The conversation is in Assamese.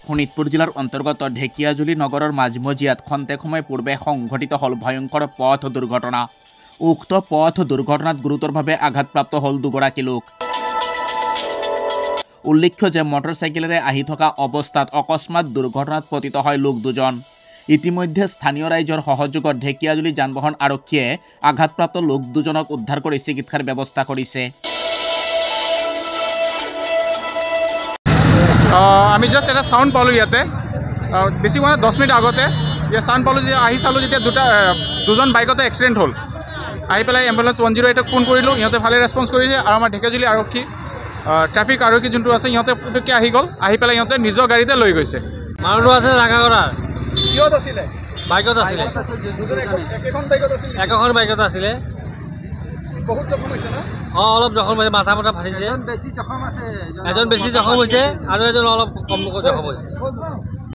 শোণিতপুৰ জিলাৰ অন্তৰ্গত ঢেকিয়াজুলি নগৰৰ মাজমজিয়াত খন্তেক সময় পূৰ্বে সংঘটিত হ'ল ভয়ংকৰ পথ দুৰ্ঘটনা। উক্ত পথ দুৰ্ঘটনাত গুৰুতৰভাৱে আঘাতপ্ৰাপ্ত হ'ল দুগৰাকী লোক। উল্লেখ্য যে মটৰচাইকেলেৰে আহি থকা অৱস্থাত অকস্মাত দুৰ্ঘটনাত পতিত হয় লোক দুজন। ইতিমধ্যে স্থানীয় ৰাইজৰ সহযোগত ঢেকিয়াজুলি যান-বাহন আৰক্ষীয়ে আঘাতপ্ৰাপ্ত লোক দুজনক উদ্ধাৰ কৰি চিকিৎসাৰ ব্যৱস্থা কৰিছে। আমি জাষ্ট এটা সাউন্ড পালোঁ ইয়াতে বেছি মানে 10 মিনিট আগতে ইয়াত সাউন্ড পালোঁ যে আহি চালোঁ যেতিয়া দুজন বাইকতে এক্সিডেণ্ট হ'ল। আহি পেলাই এম্বুলেন্স 108ক ফোন কৰিলোঁ, ইহঁতে ভালে ৰেছপন্স কৰিছে আৰু আমাৰ ঢেকিয়াজুলি আৰক্ষী ট্ৰাফিক আৰক্ষী যোনটো আছে ইহঁতে পুটুককৈ আহি গ'ল, আহি পেলাই ইহঁতে নিজৰ গাড়ীতে লৈ গৈছে। মানুহটো আছে ৰাঙাগড়াৰ কিহত আছিলে? বাইকত আছিলে, এখন বাইকত আছিলে। বহুত জখম হৈছে না? অলপ জখম হৈছে, মাথা ফাটিছে। বেছি জখম আছে, এজন বেছি জখম হৈছে আৰু এজন অলপ কম জখম হৈছে।